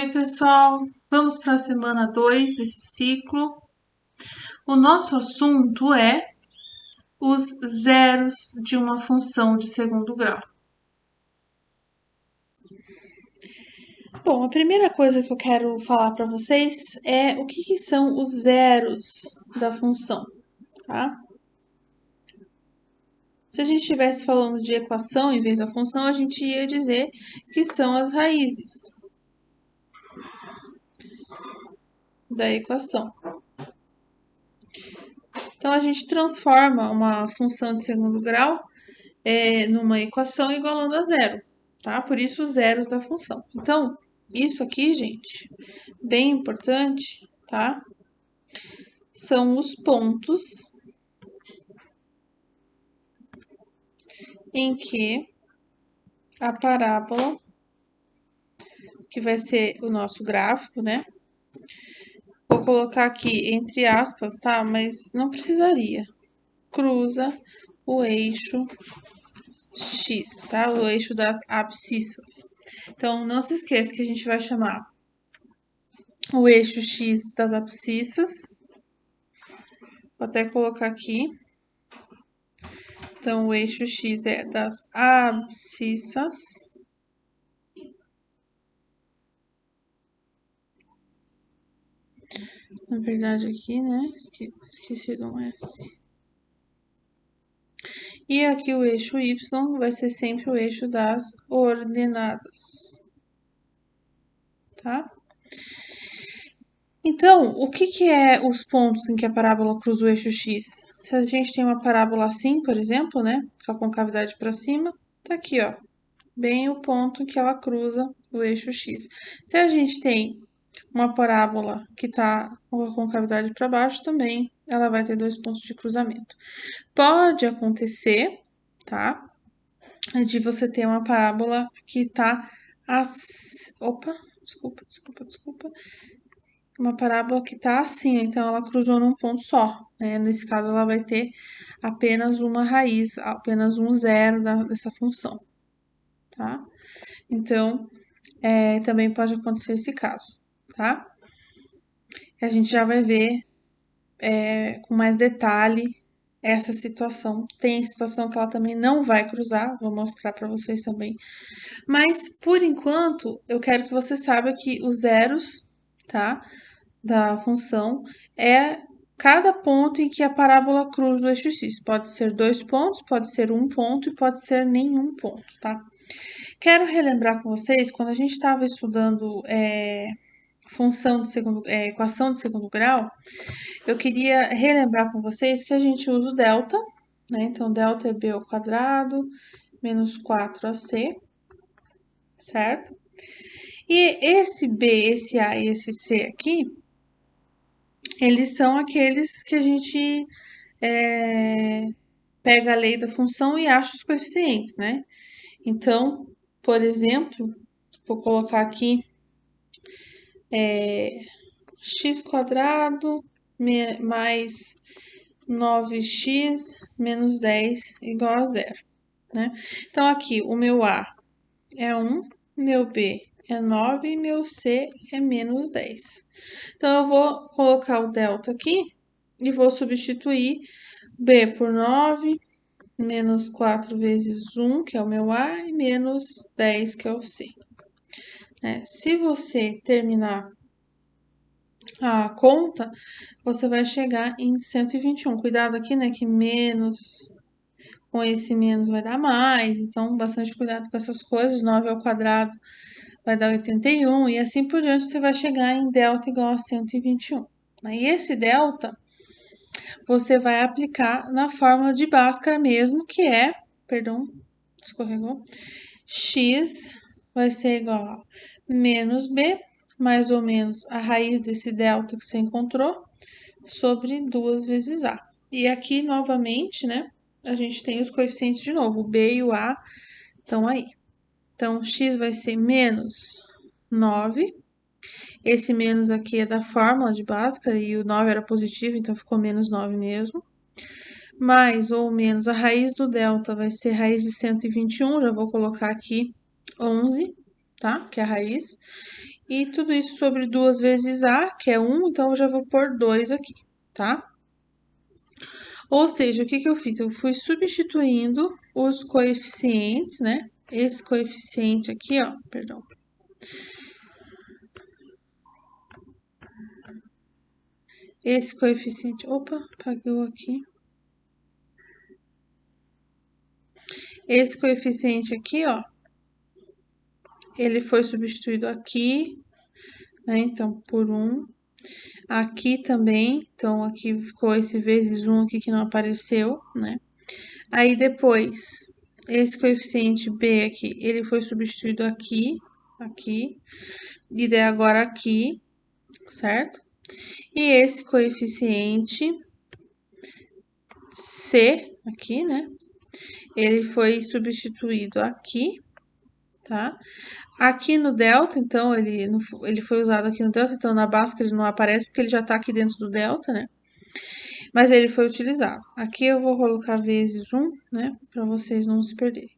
Oi, pessoal! Vamos para a semana 2 desse ciclo. O nosso assunto é os zeros de uma função de segundo grau. Bom, a primeira coisa que eu quero falar para vocês é o que são os zeros da função, tá? Se a gente estivesse falando de equação em vez da função, a gente ia dizer que são as raízes da equação. Então, a gente transforma uma função de segundo grau numa equação igualando a zero, tá? Por isso, os zeros da função. Então, isso aqui, gente, bem importante, tá? São os pontos em que a parábola, que vai ser o nosso gráfico, né? Vou colocar aqui entre aspas, tá? Mas não precisaria. Cruza o eixo X, tá? O eixo das abscissas. Então, não se esqueça que a gente vai chamar o eixo X das abscissas. Vou até colocar aqui. Então, o eixo X é das abscissas. Na verdade, aqui, né? Esqueci de um S. E aqui o eixo Y vai ser sempre o eixo das ordenadas. Tá? Então, o que é os pontos em que a parábola cruza o eixo X? Se a gente tem uma parábola assim, por exemplo, né? Com a concavidade para cima, tá aqui, ó. Bem o ponto que ela cruza o eixo X. Se a gente tem uma parábola que está com a concavidade para baixo, também ela vai ter dois pontos de cruzamento. Pode acontecer, tá? De você ter uma parábola que está Opa, desculpa. Uma parábola que está assim, então ela cruzou num ponto só. Né? Nesse caso, ela vai ter apenas uma raiz, apenas um zero dessa função, tá? Então, também pode acontecer esse caso, tá? A gente já vai ver com mais detalhe essa situação. Tem situação que ela também não vai cruzar, vou mostrar para vocês também. Mas, por enquanto, eu quero que você saiba que os zeros, tá? Da função é cada ponto em que a parábola cruza o eixo X. Pode ser 2 pontos, pode ser 1 ponto e pode ser nenhum ponto, tá? Quero relembrar com vocês, quando a gente estava estudando equação de segundo grau, eu queria relembrar com vocês que a gente usa o delta, né? Então, delta é b ao quadrado menos 4ac, certo? E esse b, esse a e esse c aqui, eles são aqueles que a gente pega a lei da função e acha os coeficientes, né? Então, por exemplo, vou colocar aqui x quadrado mais 9x menos 10 igual a zero, né? Então, aqui, o meu A é 1, meu B é 9 e meu C é menos 10. Então, eu vou colocar o delta aqui e vou substituir B por 9, menos 4 vezes 1, que é o meu A, e menos 10, que é o C. Se você terminar a conta, você vai chegar em 121. Cuidado aqui, né, que menos, com esse menos vai dar mais, então bastante cuidado com essas coisas. 9 ao quadrado vai dar 81, e assim por diante você vai chegar em delta igual a 121. E esse delta você vai aplicar na fórmula de Bhaskara mesmo, que é, perdão, escorregou, x vai ser igual a menos b, mais ou menos a raiz desse delta que você encontrou, sobre 2 vezes a. E aqui, novamente, né, a gente tem os coeficientes de novo, o b e o a estão aí. Então, x vai ser menos 9. Esse menos aqui é da fórmula de Bhaskara e o 9 era positivo, então ficou menos 9 mesmo. Mais ou menos a raiz do delta vai ser raiz de 121, já vou colocar aqui 11. tá? Que é a raiz. E tudo isso sobre 2 vezes A, que é 1, então eu já vou pôr 2 aqui, tá? Ou seja, o que que eu fiz? Eu fui substituindo os coeficientes, né? Esse coeficiente aqui, ó, perdão. Esse coeficiente, opa, apagou aqui. Esse coeficiente aqui, ó, ele foi substituído aqui, né? Então, por 1. Aqui também, então aqui ficou esse vezes 1 aqui que não apareceu, né? Aí depois, esse coeficiente B aqui, ele foi substituído aqui, aqui, e daí agora aqui, certo? E esse coeficiente C aqui, né? Ele foi substituído aqui, tá? Aqui no delta, então, ele foi usado aqui no delta, então na Bhaskara ele não aparece porque ele já tá aqui dentro do delta, né? Mas ele foi utilizado. Aqui eu vou colocar vezes 1, né? Para vocês não se perderem.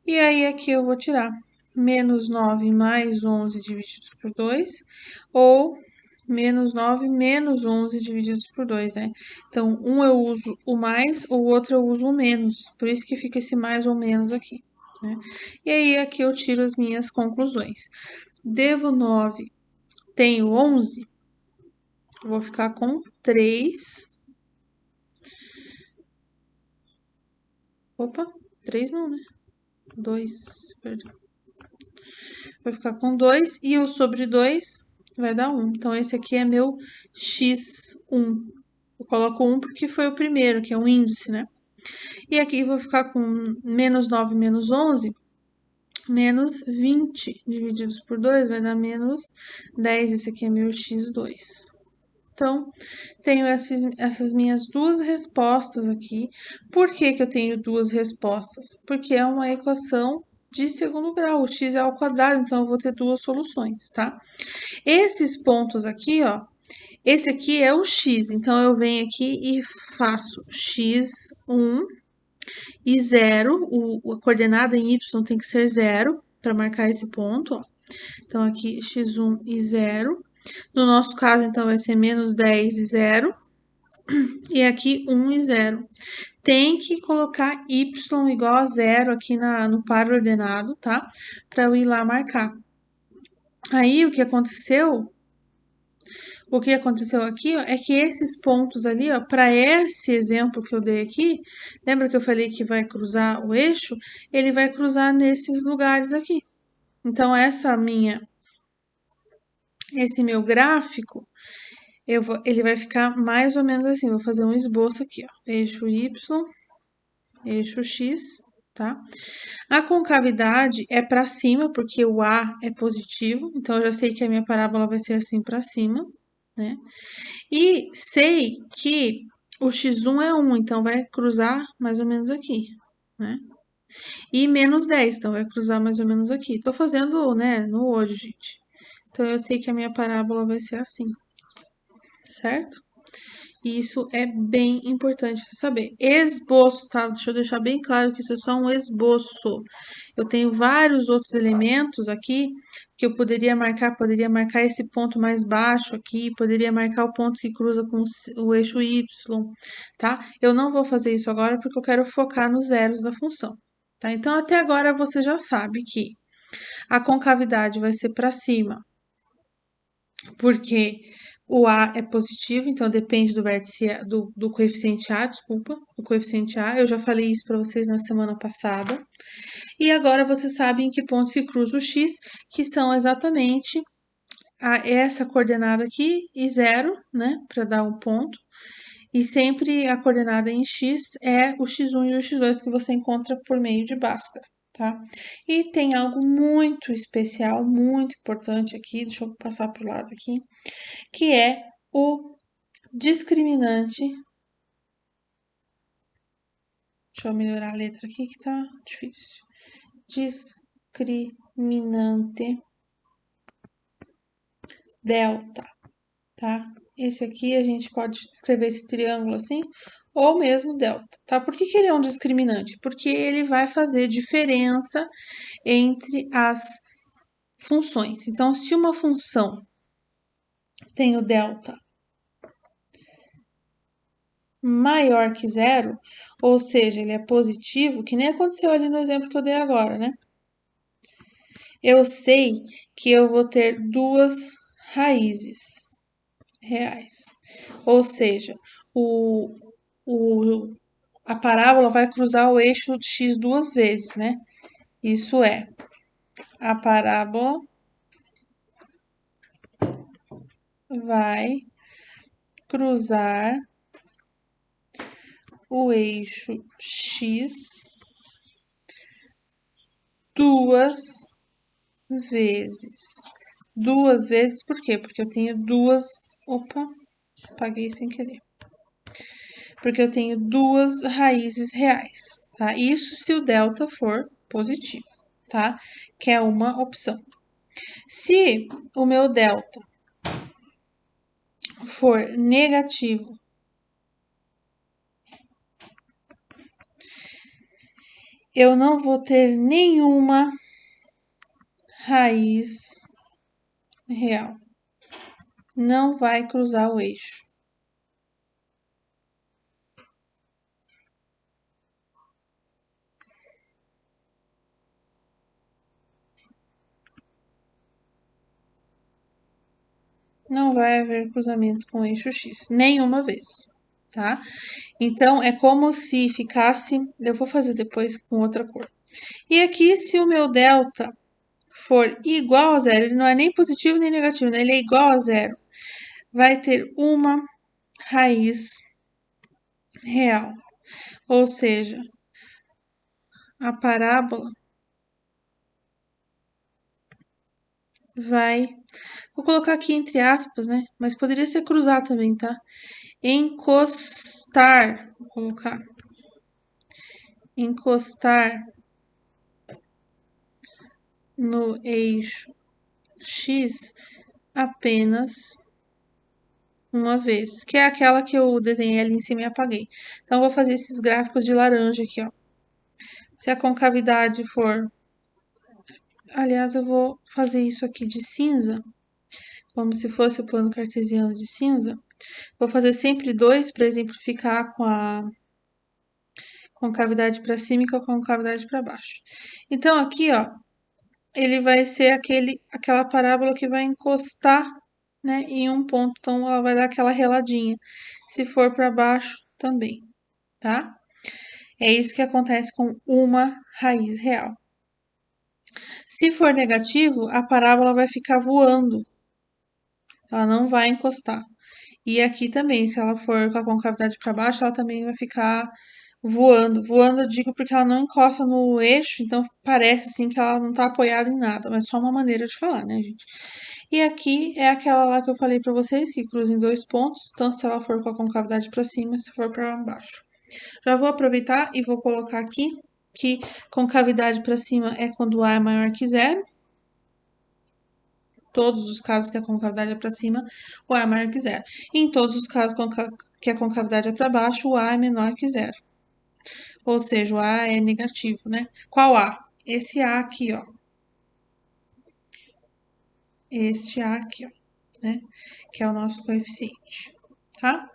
E aí aqui eu vou tirar menos 9 mais 11 divididos por 2, ou menos 9 menos 11 divididos por 2, né? Então, um eu uso o mais, o outro eu uso o menos. Por isso que fica esse mais ou menos aqui, né? E aí aqui eu tiro as minhas conclusões. Devo 9, tenho 11, eu vou ficar com 3. Opa, 3 não, né? 2, perdão. Vai ficar com 2 e o sobre 2 vai dar 1. Então, esse aqui é meu x1. Eu coloco 1 porque foi o primeiro, que é um índice, né? E aqui vou ficar com menos 9 menos 11, menos 20 divididos por 2 vai dar menos 10. Esse aqui é meu x2. Então, tenho essas minhas duas respostas aqui. Por que que eu tenho duas respostas? Porque é uma equação de segundo grau, o x é ao quadrado, então eu vou ter duas soluções, tá? Esses pontos aqui, ó, esse aqui é o x, então eu venho aqui e faço x1 e 0, a coordenada em y tem que ser 0 para marcar esse ponto, ó. Então, aqui x1 e 0. No nosso caso, então, vai ser menos 10 e 0. E aqui 1 e 0. Tem que colocar y igual a 0 aqui no par ordenado, tá? Para eu ir lá marcar. Aí, o que aconteceu aqui, ó, é que esses pontos ali, ó, para esse exemplo que eu dei aqui, lembra que eu falei que vai cruzar o eixo? Ele vai cruzar nesses lugares aqui. Então, esse meu gráfico, ele vai ficar mais ou menos assim. Vou fazer um esboço aqui, ó. Eixo Y, eixo X, tá? A concavidade é para cima, porque o A é positivo, então eu já sei que a minha parábola vai ser assim para cima, né? E sei que o x1 é 1, então vai cruzar mais ou menos aqui, né? E menos 10, então vai cruzar mais ou menos aqui. Tô fazendo, né, no olho, gente. Então eu sei que a minha parábola vai ser assim, certo? E isso é bem importante você saber. Esboço, tá? Deixa eu deixar bem claro que isso é só um esboço. Eu tenho vários outros elementos aqui que eu poderia marcar esse ponto mais baixo aqui, poderia marcar o ponto que cruza com o eixo Y, tá? Eu não vou fazer isso agora porque eu quero focar nos zeros da função, tá? Então, até agora você já sabe que a concavidade vai ser para cima, porque o A é positivo, então depende do vértice do coeficiente A, desculpa, do coeficiente A. Eu já falei isso para vocês na semana passada. E agora você sabe em que pontos que cruza o X, que são exatamente essa coordenada aqui e 0, né, para dar um ponto. E sempre a coordenada em X é o X1 e o X2 que você encontra por meio de Bhaskara, tá? E tem algo muito especial, muito importante aqui, deixa eu passar para o lado aqui, que é o discriminante. Deixa eu melhorar a letra aqui que tá difícil. Discriminante delta, tá? Esse aqui a gente pode escrever esse triângulo assim, ou mesmo delta, tá? Por que que ele é um discriminante? Porque ele vai fazer diferença entre as funções. Então, se uma função tem o delta maior que zero, ou seja, ele é positivo, que nem aconteceu ali no exemplo que eu dei agora, né? Eu sei que eu vou ter duas raízes reais. Ou seja, o, a parábola vai cruzar o eixo x duas vezes, né? Isso é, a parábola vai cruzar o eixo x duas vezes. Duas vezes, por quê? Porque eu tenho duas. Opa, apaguei sem querer. Porque eu tenho duas raízes reais, tá? Isso se o delta for positivo, tá? Que é uma opção. Se o meu delta for negativo, eu não vou ter nenhuma raiz real. Não vai cruzar o eixo. Não vai haver cruzamento com o eixo x, nenhuma vez, tá? Então, é como se ficasse... Eu vou fazer depois com outra cor. E aqui, se o meu delta for igual a zero, ele não é nem positivo nem negativo, né? Ele é igual a zero, vai ter uma raiz real. Ou seja, a parábola vai... Vou colocar aqui entre aspas, né? Mas poderia ser cruzar também, tá? Encostar, vou colocar. Encostar no eixo X apenas uma vez, que é aquela que eu desenhei ali em cima e apaguei. Então, eu vou fazer esses gráficos de laranja aqui, ó. Se a concavidade for... Aliás, eu vou fazer isso aqui de cinza, como se fosse o plano cartesiano de cinza. Vou fazer sempre dois para exemplificar com a concavidade para cima e com a concavidade para baixo. Então, aqui, ó, ele vai ser aquela parábola que vai encostar, né, em um ponto. Então, ela vai dar aquela reladinha. Se for para baixo, também, tá? É isso que acontece com uma raiz real. Se for negativo, a parábola vai ficar voando. Ela não vai encostar. E aqui também, se ela for com a concavidade para baixo, ela também vai ficar voando. Voando, eu digo porque ela não encosta no eixo, então parece assim que ela não está apoiada em nada, mas só uma maneira de falar, né, gente? E aqui é aquela lá que eu falei para vocês, que cruza em dois pontos, tanto se ela for com a concavidade para cima, se for para baixo. Já vou aproveitar e vou colocar aqui que concavidade para cima é quando A é maior que zero. Todos os casos que a concavidade é para cima, o A é maior que zero. E em todos os casos que a concavidade é para baixo, o A é menor que zero. Ou seja, o A é negativo, né? Qual A? Esse A aqui, ó. Este A aqui, ó, né? Que é o nosso coeficiente, tá?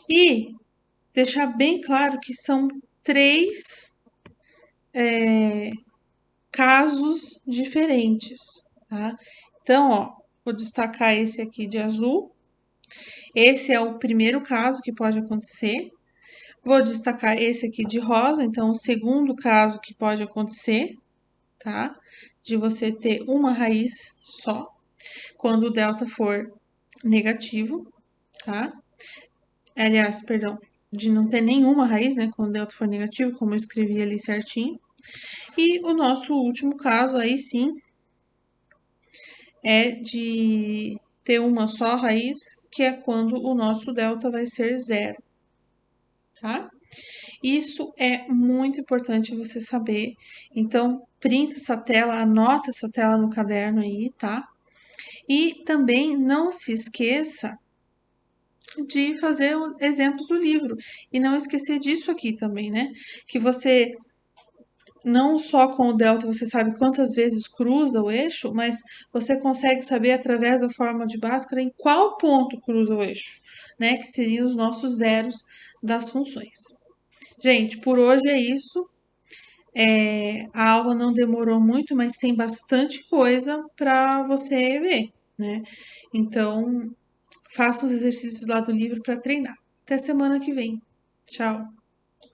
E deixar bem claro que são três casos diferentes, tá? Então, ó, vou destacar esse aqui de azul. Esse é o primeiro caso que pode acontecer. Vou destacar esse aqui de rosa, então, o segundo caso que pode acontecer, tá? De você ter uma raiz só, quando o delta for negativo, tá? Aliás, perdão, de não ter nenhuma raiz, né? Quando o delta for negativo, como eu escrevi ali certinho. E o nosso último caso, aí sim, é de ter uma só raiz, que é quando o nosso delta vai ser zero, tá? Isso é muito importante você saber. Então, printa essa tela, anota essa tela no caderno aí, tá? E também não se esqueça de fazer os exemplos do livro. E não esquecer disso aqui também, né? Que você não só com o delta você sabe quantas vezes cruza o eixo, mas você consegue saber através da fórmula de Bhaskara em qual ponto cruza o eixo, né? Que seriam os nossos zeros das funções. Gente, por hoje é isso. A aula não demorou muito, mas tem bastante coisa para você ver, né? Então, faça os exercícios lá do livro para treinar. Até semana que vem. Tchau.